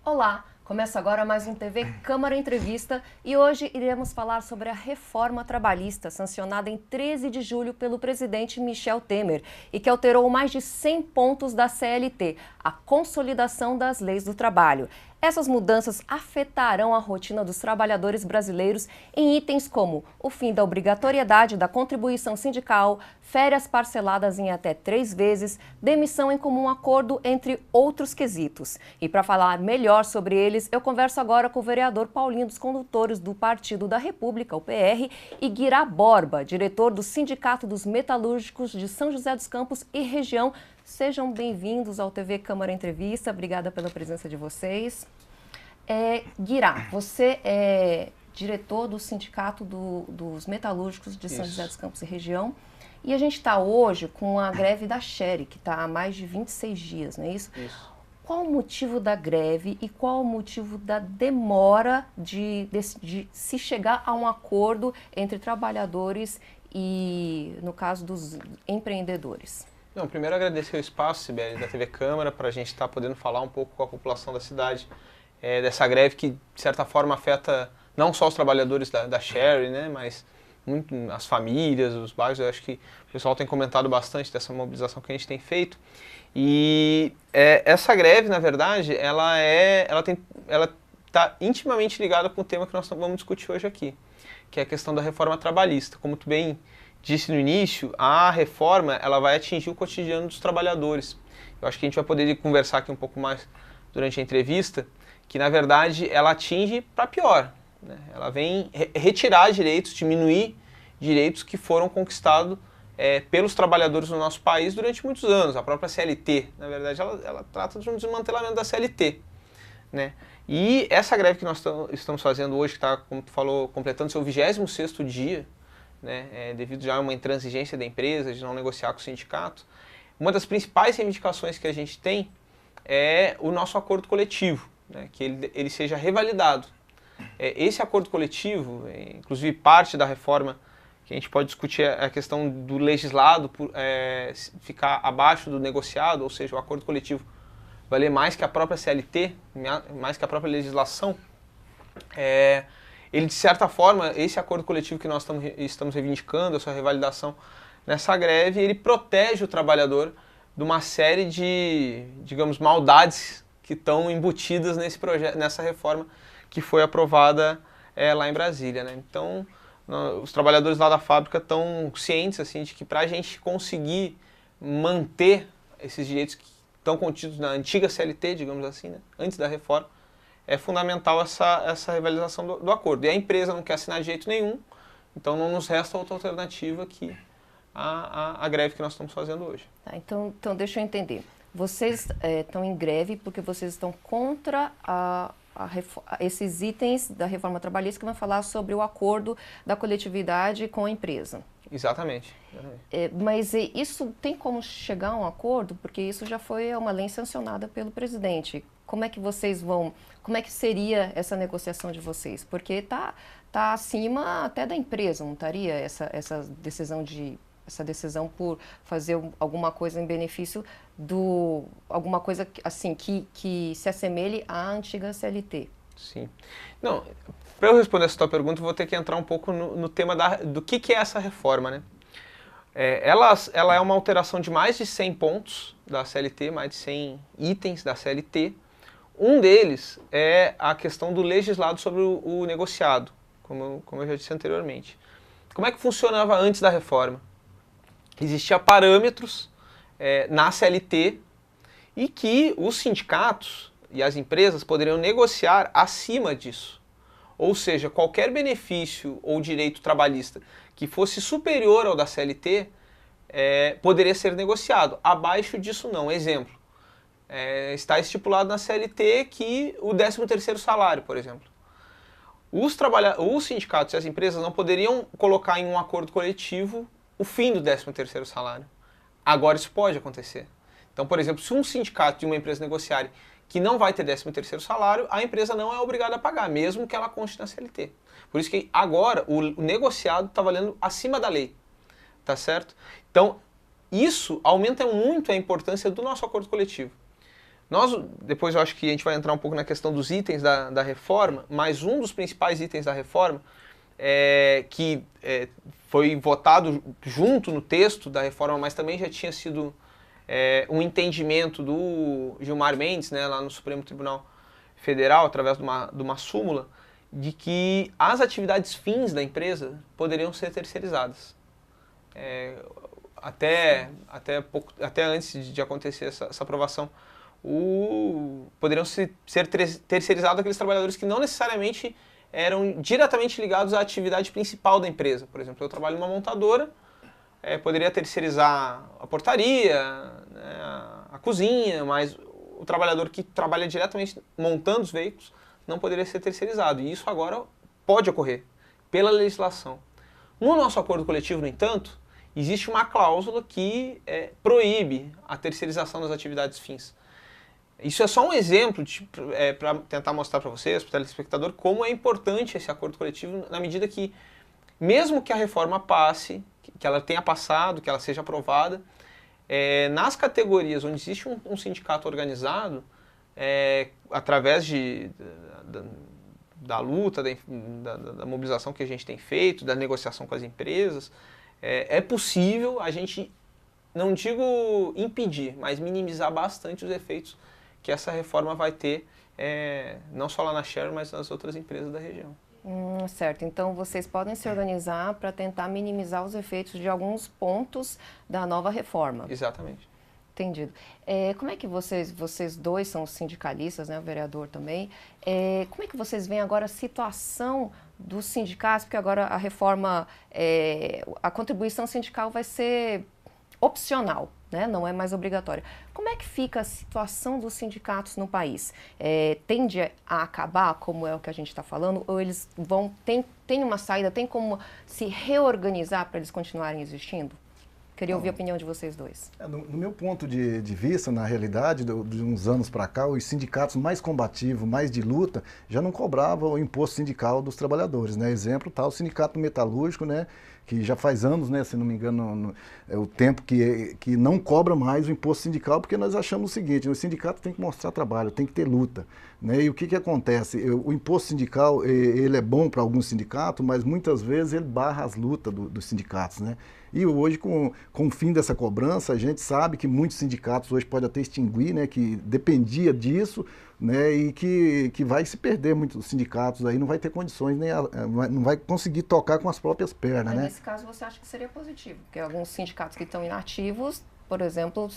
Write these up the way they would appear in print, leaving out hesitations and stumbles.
Olá, começa agora mais um TV Câmara Entrevista e hoje iremos falar sobre a reforma trabalhista sancionada em 13 de julho pelo presidente Michel Temer e que alterou mais de 100 pontos da CLT, a consolidação das leis do trabalho. Essas mudanças afetarão a rotina dos trabalhadores brasileiros em itens como o fim da obrigatoriedade da contribuição sindical, férias parceladas em até 3 vezes, demissão em comum acordo, entre outros quesitos. E para falar melhor sobre eles, eu converso agora com o vereador Paulinho dos Condutores do Partido da República, o PR, e Guirá Borba, diretor do Sindicato dos Metalúrgicos de São José dos Campos e região. Sejam bem-vindos ao TV Câmara Entrevista. Obrigada pela presença de vocês. Guirá, você é diretor do Sindicato dos Metalúrgicos de São José dos Campos e região. E a gente está hoje com a greve da Sherry, que está há mais de 26 dias, não é isso? Isso. Qual o motivo da greve e qual o motivo da demora de se chegar a um acordo entre trabalhadores e, no caso, dos empreendedores? Não, primeiro agradecer o espaço, Sibeli, da TV Câmara, para a gente estar podendo falar um pouco com a população da cidade dessa greve que, de certa forma, afeta não só os trabalhadores da Sherry, né, mas muito as famílias, os bairros. Eu acho que o pessoal tem comentado bastante dessa mobilização que a gente tem feito. E essa greve, na verdade, ela está intimamente ligada com o tema que nós vamos discutir hoje aqui, que é a questão da reforma trabalhista. Como tu bem disse no início, a reforma ela vai atingir o cotidiano dos trabalhadores. Eu acho que a gente vai poder conversar aqui um pouco mais durante a entrevista, que na verdade ela atinge para pior, né? Ela vem retirar direitos, diminuir direitos que foram conquistados pelos trabalhadores no nosso país durante muitos anos. A própria CLT, na verdade, ela trata de um desmantelamento da CLT, né? E essa greve que nós estamos fazendo hoje, que está, como tu falou, completando seu 26º dia, né, devido já a uma intransigência da empresa de não negociar com o sindicato, uma das principais reivindicações que a gente tem é o nosso acordo coletivo, né, que ele seja revalidado. Esse acordo coletivo, inclusive parte da reforma que a gente pode discutir é a questão do legislado ficar abaixo do negociado, ou seja, o acordo coletivo valer mais que a própria CLT, mais que a própria legislação. Ele, de certa forma, esse acordo coletivo que nós estamos reivindicando, essa revalidação nessa greve, ele protege o trabalhador de uma série de, digamos, maldades que estão embutidas nesse projeto, nessa reforma que foi aprovada lá em Brasília, né? Então, os trabalhadores lá da fábrica estão cientes assim, de que para a gente conseguir manter esses direitos que estão contidos na antiga CLT, digamos assim, né, antes da reforma, é fundamental essa revalidação do acordo. E a empresa não quer assinar de jeito nenhum, então não nos resta outra alternativa que a greve que nós estamos fazendo hoje. Tá, então deixa eu entender. Vocês estão em greve porque vocês estão contra esses itens da reforma trabalhista que vão falar sobre o acordo da coletividade com a empresa. Exatamente. Mas isso tem como chegar a um acordo? Porque isso já foi uma lei sancionada pelo presidente. Como é que vocês vão... Como é que seria essa negociação de vocês? Porque tá acima até da empresa, não estaria essa decisão por fazer alguma coisa em benefício alguma coisa assim que se assemelhe à antiga CLT. Sim. Não, para eu responder essa tua pergunta, eu vou ter que entrar um pouco no tema do que é essa reforma, né? Ela é uma alteração de mais de 100 pontos da CLT, mais de 100 itens da CLT. Um deles é a questão do legislado sobre o negociado, como eu já disse anteriormente. Como é que funcionava antes da reforma? Existiam parâmetros na CLT e que os sindicatos e as empresas poderiam negociar acima disso. Ou seja, qualquer benefício ou direito trabalhista que fosse superior ao da CLT poderia ser negociado. Abaixo disso não. Exemplo, está estipulado na CLT que o 13º salário, por exemplo. Os sindicatos e as empresas não poderiam colocar em um acordo coletivo o fim do 13º salário. Agora isso pode acontecer. Então, por exemplo, se um sindicato e uma empresa negociarem que não vai ter 13º salário, a empresa não é obrigada a pagar, mesmo que ela conste na CLT. Por isso que agora o negociado está valendo acima da lei, tá certo? Então, isso aumenta muito a importância do nosso acordo coletivo. Depois eu acho que a gente vai entrar um pouco na questão dos itens da reforma, mas um dos principais itens da reforma foi votado junto no texto da reforma, mas também já tinha sido um entendimento do Gilmar Mendes, né, lá no Supremo Tribunal Federal, através de uma súmula, de que as atividades fins da empresa poderiam ser terceirizadas. Até antes de acontecer essa aprovação, poderiam ser terceirizados aqueles trabalhadores que não necessariamente eram diretamente ligados à atividade principal da empresa. Por exemplo, eu trabalho numa montadora, poderia terceirizar a portaria, né, a cozinha, mas o trabalhador que trabalha diretamente montando os veículos não poderia ser terceirizado. E isso agora pode ocorrer pela legislação. No nosso acordo coletivo, no entanto, existe uma cláusula que proíbe a terceirização das atividades fins. Isso é só um exemplo para tentar mostrar para vocês, para o telespectador, como é importante esse acordo coletivo, na medida que, mesmo que a reforma passe, que ela tenha passado, que ela seja aprovada, nas categorias onde existe um sindicato organizado, através da luta, da mobilização que a gente tem feito, da negociação com as empresas, é possível a gente, não digo impedir, mas minimizar bastante os efeitos que essa reforma vai ter, não só lá na Share, mas nas outras empresas da região. Certo, então vocês podem se organizar para tentar minimizar os efeitos de alguns pontos da nova reforma. Exatamente. Entendido. Como é que vocês dois são sindicalistas, né, o vereador também, como é que vocês veem agora a situação dos sindicatos, porque agora a reforma, a contribuição sindical vai ser opcional, né, não é mais obrigatória. Como é que fica a situação dos sindicatos no país? Tende a acabar, como é o que a gente está falando, ou eles tem uma saída, tem como se reorganizar para eles continuarem existindo? Queria ouvir a opinião de vocês dois. No meu ponto de vista, na realidade, de uns anos para cá, os sindicatos mais combativos, mais de luta, já não cobravam o imposto sindical dos trabalhadores, né? Exemplo, tá o Sindicato Metalúrgico, né? Que já faz anos, né, se não me engano, é o tempo que não cobra mais o imposto sindical, porque nós achamos o seguinte: o sindicato tem que mostrar trabalho, tem que ter luta, né? E o que acontece? O imposto sindical, ele é bom para alguns sindicatos, mas muitas vezes ele barra as lutas dos sindicatos, né? E hoje, com o fim dessa cobrança, a gente sabe que muitos sindicatos hoje podem até extinguir, né, que dependia disso, né, e que vai se perder muitos sindicatos aí, não vai ter condições, não vai conseguir tocar com as próprias pernas, mas né? Nesse caso você acha que seria positivo, porque alguns sindicatos que estão inativos, por exemplo,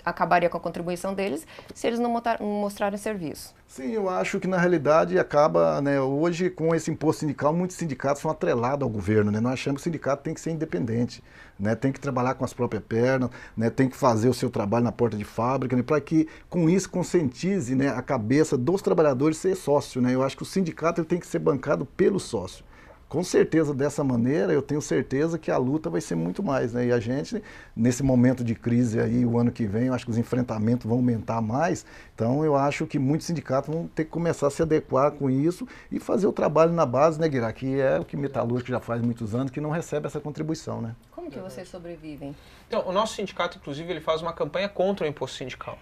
acabaria com a contribuição deles se eles não mostrarem serviço. Sim, eu acho que na realidade acaba, né, hoje com esse imposto sindical, muitos sindicatos são atrelados ao governo, né? Nós achamos que o sindicato tem que ser independente, né? Tem que trabalhar com as próprias pernas, né? Tem que fazer o seu trabalho na porta de fábrica, né? Para que com isso conscientize, né, a cabeça dos trabalhadores ser sócio, né? Eu acho que o sindicato ele tem que ser bancado pelo sócio. Com certeza, dessa maneira, eu tenho certeza que a luta vai ser muito mais, né? E a gente, nesse momento de crise aí, o ano que vem, eu acho que os enfrentamentos vão aumentar mais. Então, eu acho que muitos sindicatos vão ter que começar a se adequar com isso e fazer o trabalho na base, né, Guirá? Que é o que metalúrgico já faz muitos anos, que não recebe essa contribuição, né? Como que vocês sobrevivem? Então, o nosso sindicato, inclusive, ele faz uma campanha contra o imposto sindical,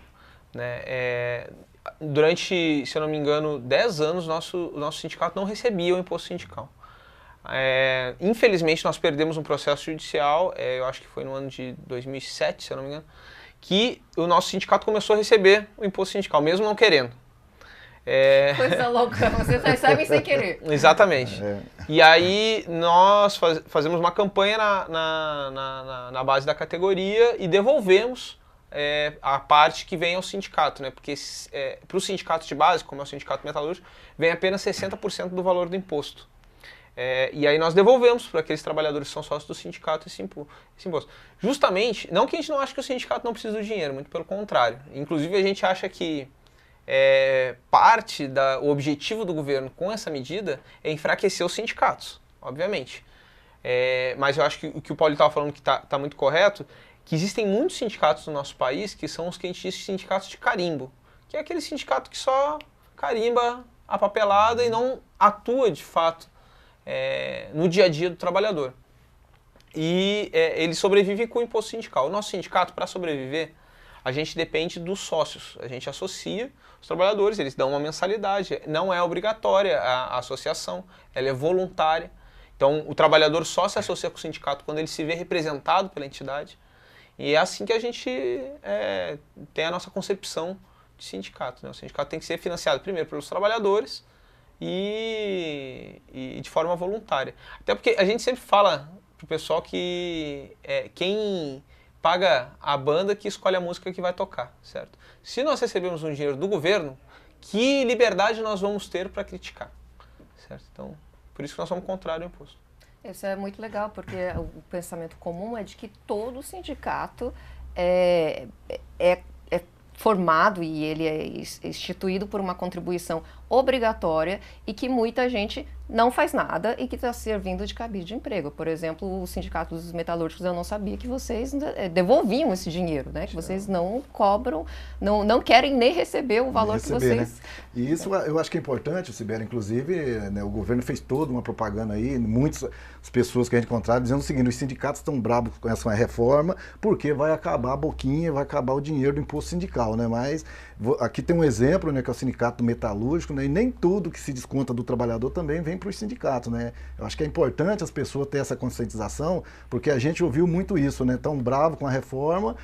né? Durante, se eu não me engano, 10 anos, o nosso sindicato não recebia o imposto sindical. Infelizmente nós perdemos um processo judicial, eu acho que foi no ano de 2007, se eu não me engano, que o nosso sindicato começou a receber o imposto sindical, mesmo não querendo. Coisa louca, vocês recebem sem querer. Exatamente. E aí nós fazemos uma campanha na base da categoria e devolvemos a parte que vem ao sindicato, né? Porque para o sindicato de base, como é o sindicato metalúrgico, vem apenas 60% do valor do imposto. E aí nós devolvemos para aqueles trabalhadores que são sócios do sindicato esse imposto. Justamente, não que a gente não ache que o sindicato não precisa do dinheiro, muito pelo contrário. Inclusive a gente acha que o objetivo do governo com essa medida é enfraquecer os sindicatos, obviamente. Mas eu acho que o que o Paulo estava falando que está muito correto, que existem muitos sindicatos no nosso país que são os que a gente diz sindicatos de carimbo, que é aquele sindicato que só carimba a papelada e não atua de fato no dia a dia do trabalhador. E ele sobrevive com o imposto sindical. O nosso sindicato, para sobreviver, a gente depende dos sócios. A gente associa os trabalhadores, eles dão uma mensalidade. Não é obrigatória a associação, ela é voluntária. Então, o trabalhador só se associa com o sindicato quando ele se vê representado pela entidade. E é assim que a gente tem a nossa concepção de sindicato, né? O sindicato tem que ser financiado primeiro pelos trabalhadores e de forma voluntária. Até porque a gente sempre fala pro pessoal que quem paga a banda que escolhe a música que vai tocar, certo? Se nós recebemos um dinheiro do governo, que liberdade nós vamos ter para criticar, certo? Então, por isso que nós somos contrários ao imposto. Isso é muito legal, porque o pensamento comum é de que todo sindicato é formado e ele é instituído por uma contribuição obrigatória e que muita gente não faz nada e que está servindo de cabide de emprego. Por exemplo, o Sindicato dos Metalúrgicos, eu não sabia que vocês devolviam esse dinheiro, né? Que vocês não cobram, não querem nem receber o valor que vocês... Né? E isso eu acho que é importante, Sibeli, inclusive, né, o governo fez toda uma propaganda aí, muitas pessoas que a gente encontraram dizendo o seguinte: os sindicatos estão bravos com essa reforma porque vai acabar a boquinha, vai acabar o dinheiro do imposto sindical, né? Mas aqui tem um exemplo, né, que é o Sindicato Metalúrgico, né, e nem tudo que se desconta do trabalhador também vem para os sindicatos, né? Eu acho que é importante as pessoas terem essa conscientização, porque a gente ouviu muito isso, né? Tão bravo com a reforma,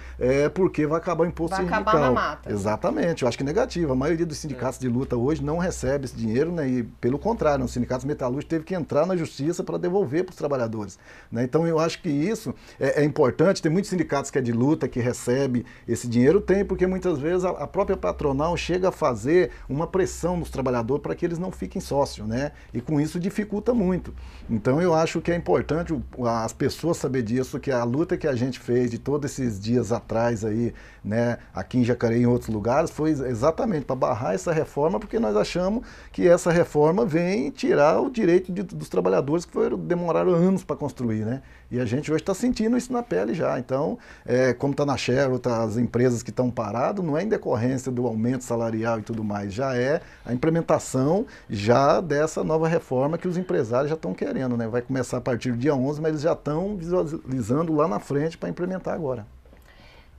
porque vai acabar o imposto sindical. Vai acabar na mata. Exatamente, eu acho que é negativo. A maioria dos sindicatos de luta hoje não recebe esse dinheiro, né? E pelo contrário, os sindicatos metalúrgicos teve que entrar na justiça para devolver para os trabalhadores, né? Então eu acho que isso é importante. Tem muitos sindicatos que é de luta, que recebe esse dinheiro, tem, porque muitas vezes a própria patronal chega a fazer uma pressão nos trabalhadores para que eles não fiquem sócios, né? E com isso dificulta muito. Então eu acho que é importante as pessoas saberem disso, que a luta que a gente fez de todos esses dias atrás aí, né, aqui em Jacareí e em outros lugares, foi exatamente para barrar essa reforma, porque nós achamos que essa reforma vem tirar o direito dos trabalhadores que demoraram anos para construir, né? E a gente hoje está sentindo isso na pele já. Então, como está na Shell, as empresas que estão paradas, não é em decorrência do aumento salarial e tudo mais, já é a implementação já dessa nova reforma que os empresários já estão querendo, né? Vai começar a partir do dia 11, mas eles já estão visualizando lá na frente para implementar agora.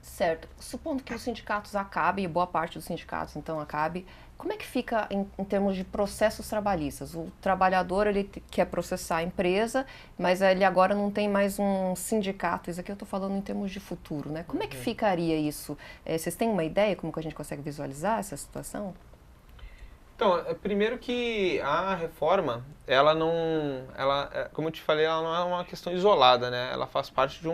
Certo. Supondo que os sindicatos acabem, e boa parte dos sindicatos então acabe, como é que fica em termos de processos trabalhistas? O trabalhador, ele quer processar a empresa, mas ele agora não tem mais um sindicato. Isso aqui eu estou falando em termos de futuro, né? Como é que ficaria isso? Vocês têm uma ideia como que a gente consegue visualizar essa situação? Então, primeiro que a reforma, ela não, como eu te falei, ela não é uma questão isolada, né? Ela faz parte de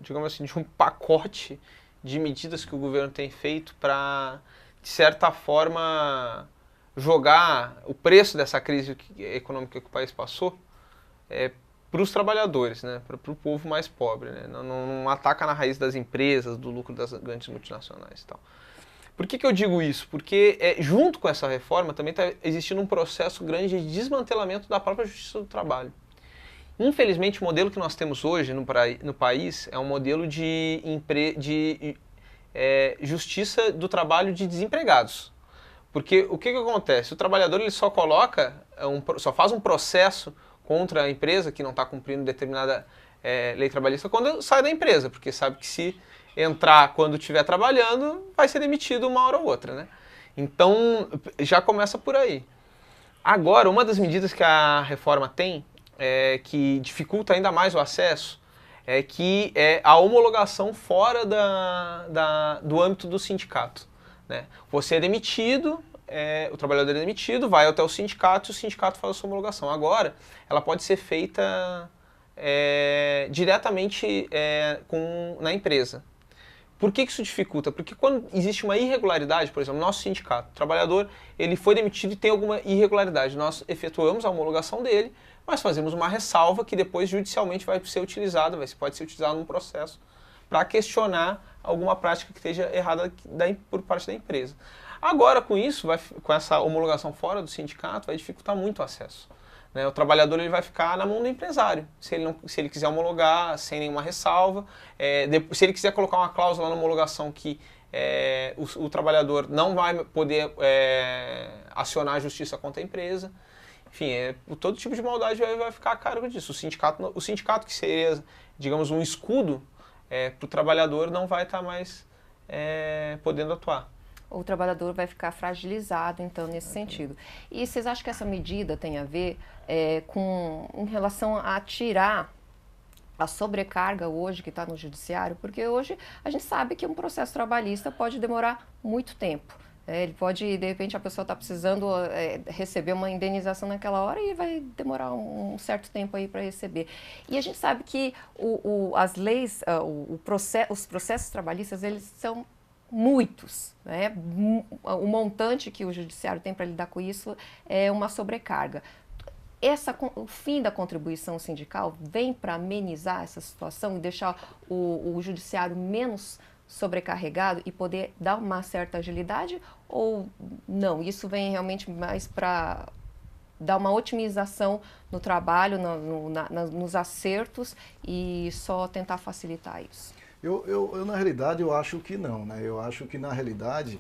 digamos assim, de um pacote de medidas que o governo tem feito para, de certa forma, jogar o preço dessa crise econômica que o país passou para os trabalhadores, né? Para o povo mais pobre, né? Não ataca na raiz das empresas, do lucro das grandes multinacionais e tal. Por que eu digo isso? Porque junto com essa reforma também está existindo um processo grande de desmantelamento da própria Justiça do Trabalho. Infelizmente, o modelo que nós temos hoje no país é um modelo de justiça do trabalho de desempregados. Porque o que acontece? O trabalhador ele só faz um processo contra a empresa que não está cumprindo determinada lei trabalhista quando sai da empresa, porque sabe que se entrar quando estiver trabalhando, vai ser demitido uma hora ou outra, né? Então, já começa por aí. Agora, uma das medidas que a reforma tem, que dificulta ainda mais o acesso, é a homologação fora do âmbito do sindicato, né? Você é demitido, o trabalhador é demitido, vai até o sindicato e o sindicato faz a sua homologação. Agora, ela pode ser feita diretamente na empresa. Por que isso dificulta? Porque quando existe uma irregularidade, por exemplo, nosso sindicato, o trabalhador ele foi demitido e tem alguma irregularidade, nós efetuamos a homologação dele, mas fazemos uma ressalva que depois judicialmente vai ser utilizada, pode ser utilizada num processo para questionar alguma prática que esteja errada por parte da empresa. Agora, com isso, com essa homologação fora do sindicato, vai dificultar muito o acesso, né? O trabalhador ele vai ficar na mão do empresário, se ele quiser homologar sem nenhuma ressalva, se ele quiser colocar uma cláusula na homologação que o trabalhador não vai poder acionar a justiça contra a empresa. Enfim, todo tipo de maldade vai ficar a cargo disso. O sindicato que seria, digamos, um escudo para o trabalhador não vai estar mais podendo atuar. O trabalhador vai ficar fragilizado, então, nesse sentido. E vocês acham que essa medida tem a ver em relação a tirar a sobrecarga hoje que está no judiciário? Porque hoje a gente sabe que um processo trabalhista pode demorar muito tempo. Ele pode, de repente, a pessoa está precisando receber uma indenização naquela hora e vai demorar um certo tempo aí para receber. E a gente sabe que as leis, os processos trabalhistas, eles são muitos, né? O montante que o judiciário tem para lidar com isso é uma sobrecarga. O fim da contribuição sindical vem para amenizar essa situação e deixar o judiciário menos sobrecarregado e poder dar uma certa agilidade, ou não? Isso vem realmente mais para dar uma otimização no trabalho, nos acertos e só tentar facilitar isso? Na realidade, eu acho que não, né? Eu acho que, na realidade,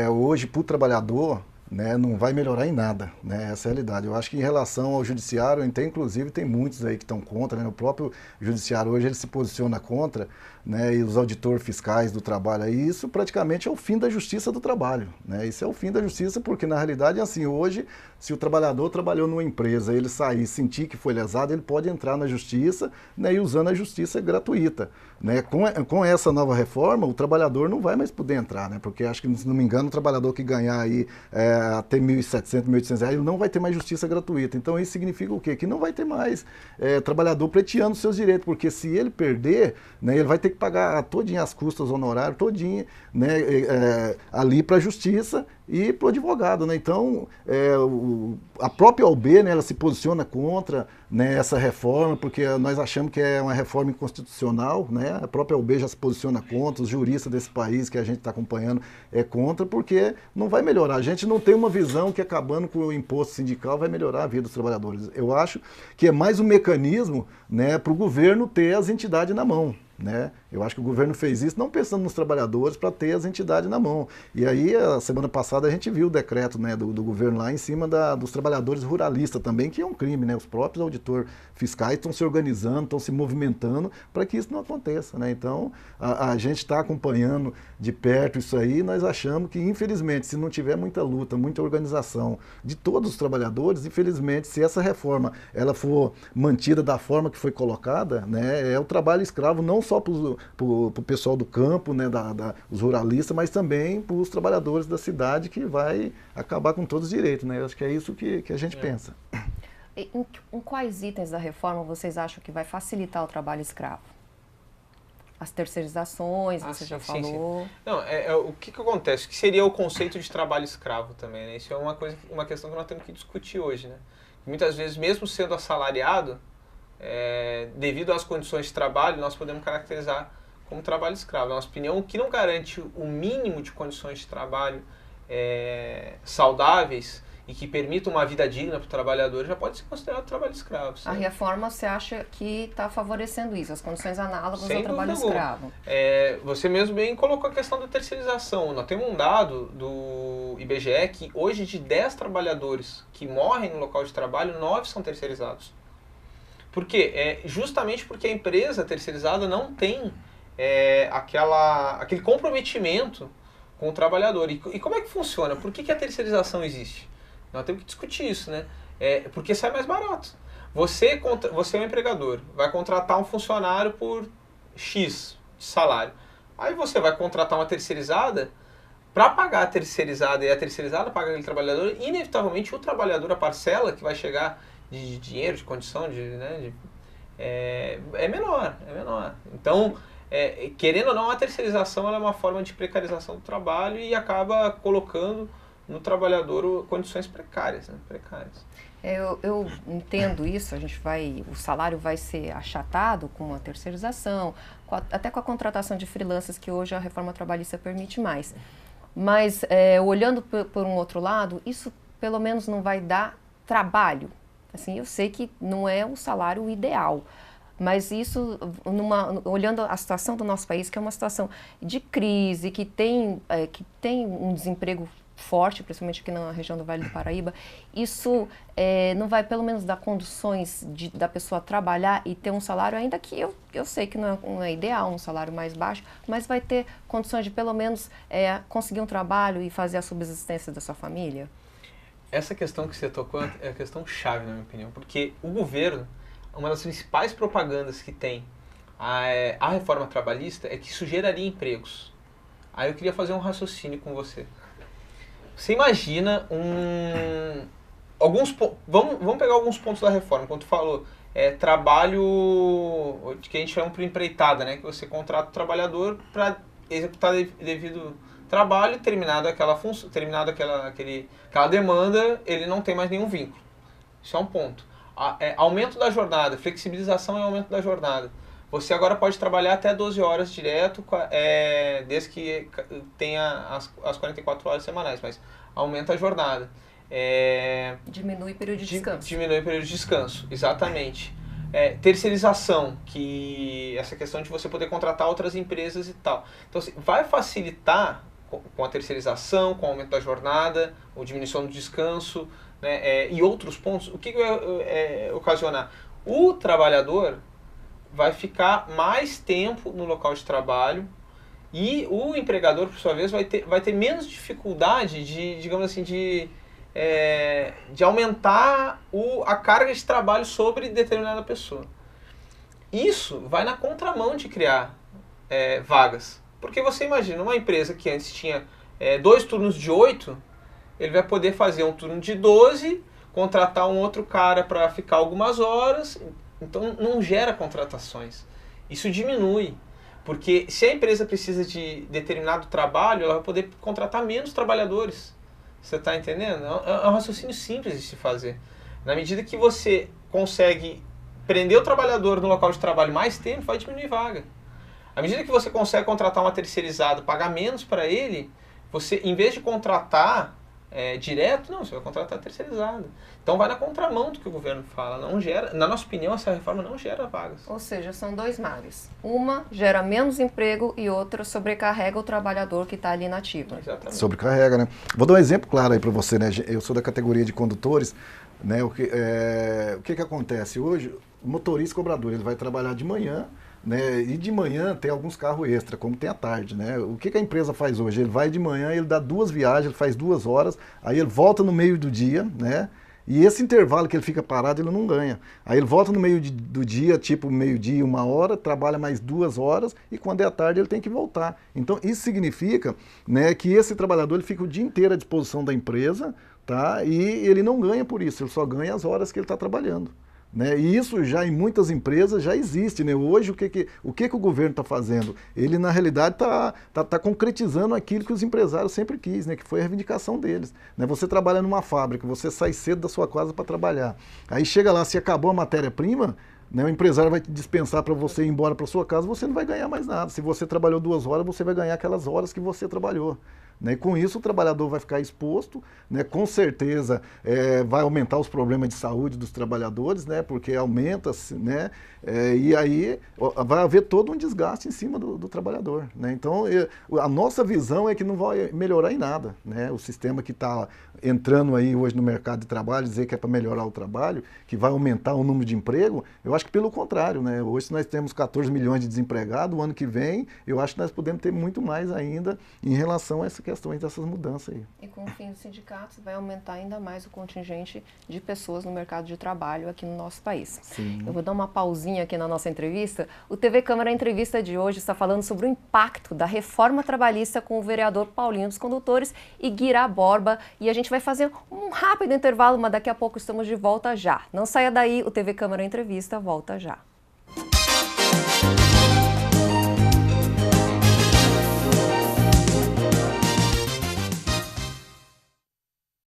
hoje, para o trabalhador, né, não vai melhorar em nada, né? Essa é a realidade. Eu acho que em relação ao judiciário, inclusive tem muitos aí que estão contra, né? O próprio judiciário hoje ele se posiciona contra, né? E os auditores fiscais do trabalho aí, isso praticamente é o fim da justiça do trabalho, né? Isso é o fim da justiça porque na realidade assim, hoje, se o trabalhador trabalhou numa empresa, ele sair, sentir que foi lesado, ele pode entrar na justiça, né? E usando a justiça gratuita, né? Com essa nova reforma, o trabalhador não vai mais poder entrar, né? Porque acho que, se não me engano, o trabalhador que ganhar aí até R$ 1.700, R$ 1.800, ele não vai ter mais justiça gratuita. Então isso significa o quê? Que não vai ter mais trabalhador pleiteando seus direitos, porque se ele perder, né, ele vai ter que pagar todinha as custas honorárias, todinha, né, ali para a justiça e para o advogado, né? Então, a própria OAB, né, ela se posiciona contra, né, essa reforma, porque nós achamos que é uma reforma inconstitucional, né? A própria OAB já se posiciona contra, os juristas desse país que a gente está acompanhando é contra, porque não vai melhorar. A gente não tem uma visão que acabando com o imposto sindical vai melhorar a vida dos trabalhadores. Eu acho que é mais um mecanismo, né, para o governo ter as entidades na mão, né? Eu acho que o governo fez isso não pensando nos trabalhadores, para ter as entidades na mão. E aí, a semana passada, a gente viu o decreto, né, do governo lá em cima dos trabalhadores ruralistas também, que é um crime, né? Os próprios auditores fiscais estão se organizando, estão se movimentando para que isso não aconteça, né? Então, a gente está acompanhando de perto isso aí, e nós achamos que, infelizmente, se não tiver muita luta, muita organização de todos os trabalhadores, infelizmente, se essa reforma ela for mantida da forma que foi colocada, né, é o trabalho escravo não só para o pessoal do campo, né, os ruralistas, mas também para os trabalhadores da cidade, que vai acabar com todos os direitos, né? Eu acho que é isso que a gente pensa. Em quais itens da reforma vocês acham que vai facilitar o trabalho escravo? As terceirizações, você já falou. Sim. Não, o que acontece? O que seria o conceito de trabalho escravo também, né? Isso é uma questão que nós temos que discutir hoje, né? Muitas vezes, mesmo sendo assalariado, devido às condições de trabalho, nós podemos caracterizar como trabalho escravo. Na nossa opinião, o que não garante o mínimo de condições de trabalho saudáveis e que permitam uma vida digna para o trabalhador já pode ser considerado trabalho escravo. A reforma, você acha que está favorecendo isso, as condições análogas Sem ao trabalho escravo? Você mesmo bem colocou a questão da terceirização. Nós temos um dado do IBGE que hoje de 10 trabalhadores que morrem no local de trabalho, 9 são terceirizados. Por quê? Justamente porque a empresa terceirizada não tem aquele comprometimento com o trabalhador. E como é que funciona? Por que a terceirização existe? Nós temos que discutir isso, né? Porque sai mais barato. Você é um empregador, vai contratar um funcionário por X de salário. Aí você vai contratar uma terceirizada, para pagar a terceirizada e a terceirizada paga aquele trabalhador, inevitavelmente o trabalhador, a parcela que vai chegar de dinheiro, de condição, é menor. Então, querendo ou não, a terceirização ela é uma forma de precarização do trabalho e acaba colocando no trabalhador condições precárias, né? Eu entendo isso, o salário vai ser achatado com a terceirização, até com a contratação de freelancers, que hoje a reforma trabalhista permite mais. Mas, olhando por um outro lado, isso pelo menos não vai dar trabalho. Assim, eu sei que não é o salário ideal, mas isso, olhando a situação do nosso país, que é uma situação de crise, que tem um desemprego forte, principalmente aqui na região do Vale do Paraíba, isso não vai pelo menos dar condições da pessoa trabalhar e ter um salário, ainda que eu sei que não é ideal, um salário mais baixo, mas vai ter condições de pelo menos conseguir um trabalho e fazer a subsistência da sua família? Essa questão que você tocou é a questão chave, na minha opinião, porque o governo, uma das principais propagandas que tem a reforma trabalhista é que isso geraria empregos. Aí eu queria fazer um raciocínio com você. Você imagina vamos pegar alguns pontos da reforma. Quando tu falou, trabalho que a gente chama por empreitada, né? Que você contrata o trabalhador para executar devido trabalho, terminada aquela demanda, ele não tem mais nenhum vínculo. Isso é um ponto. Aumento da jornada, flexibilização e aumento da jornada. Você agora pode trabalhar até 12 horas direto, desde que tenha as 44 horas semanais, mas aumenta a jornada. Diminui o período de descanso. Diminui o período de descanso, exatamente. Terceirização, que essa questão de você poder contratar outras empresas e tal. Então, assim, vai facilitar com a terceirização, com o aumento da jornada, ou diminuição do descanso, né, e outros pontos. O que vai ocasionar? O trabalhador vai ficar mais tempo no local de trabalho e o empregador, por sua vez, vai ter menos dificuldade de aumentar a carga de trabalho sobre determinada pessoa. Isso vai na contramão de criar vagas. Porque você imagina, uma empresa que antes tinha 2 turnos de 8, ele vai poder fazer um turno de 12, contratar um outro cara para ficar algumas horas. Então não gera contratações. Isso diminui. Porque se a empresa precisa de determinado trabalho, ela vai poder contratar menos trabalhadores. Você está entendendo? É um raciocínio simples de se fazer. Na medida que você consegue prender o trabalhador no local de trabalho mais tempo, vai diminuir vaga. À medida que você consegue contratar uma terceirizada, pagar menos para ele, você, em vez de contratar direto, não, você vai contratar terceirizado. Então vai na contramão do que o governo fala. Não gera, na nossa opinião, essa reforma não gera vagas. Ou seja, são 2 males. Uma gera menos emprego e outra sobrecarrega o trabalhador que está ali na ativa. Exatamente. Sobrecarrega, né? Vou dar um exemplo claro aí para você, né? Eu sou da categoria de condutores, né? O que acontece hoje? O motorista cobrador, ele vai trabalhar de manhã, né? E de manhã tem alguns carros extra, como tem à tarde, né? O que a empresa faz hoje? Ele vai de manhã, ele dá 2 viagens, ele faz 2 horas, aí ele volta no meio do dia, né? E esse intervalo que ele fica parado, ele não ganha. Aí ele volta no meio do dia, tipo meio-dia, 1 hora, trabalha mais 2 horas e quando é à tarde ele tem que voltar. Então isso significa, né, que esse trabalhador ele fica o dia inteiro à disposição da empresa, tá? E ele não ganha por isso, ele só ganha as horas que ele está trabalhando. Né? E isso já em muitas empresas já existe. Né? Hoje o que o governo está fazendo? Ele na realidade está concretizando aquilo que os empresários sempre quis, né? Que foi a reivindicação deles. Né? Você trabalha numa fábrica, você sai cedo da sua casa para trabalhar. Aí chega lá, se acabou a matéria-prima, né, o empresário vai te dispensar para você ir embora para sua casa, você não vai ganhar mais nada. Se você trabalhou 2 horas, você vai ganhar aquelas horas que você trabalhou. Né? E com isso o trabalhador vai ficar exposto, né? Com certeza vai aumentar os problemas de saúde dos trabalhadores, né? Porque aumenta, né? E aí vai haver todo um desgaste em cima do trabalhador. Né? Então a nossa visão é que não vai melhorar em nada. Né? O sistema que está entrando aí hoje no mercado de trabalho, dizer que é para melhorar o trabalho, que vai aumentar o número de emprego, eu acho que pelo contrário. Né? Hoje nós temos 14 milhões de desempregados, o ano que vem eu acho que nós podemos ter muito mais ainda em relação a essa questões dessas mudanças aí. E com o fim dos sindicatos vai aumentar ainda mais o contingente de pessoas no mercado de trabalho aqui no nosso país. Sim. Eu vou dar uma pausinha aqui na nossa entrevista. O TV Câmara Entrevista de hoje está falando sobre o impacto da reforma trabalhista com o vereador Paulinho dos Condutores e Guirá Borba. E a gente vai fazer um rápido intervalo, mas daqui a pouco estamos de volta já. Não saia daí, o TV Câmara Entrevista volta já.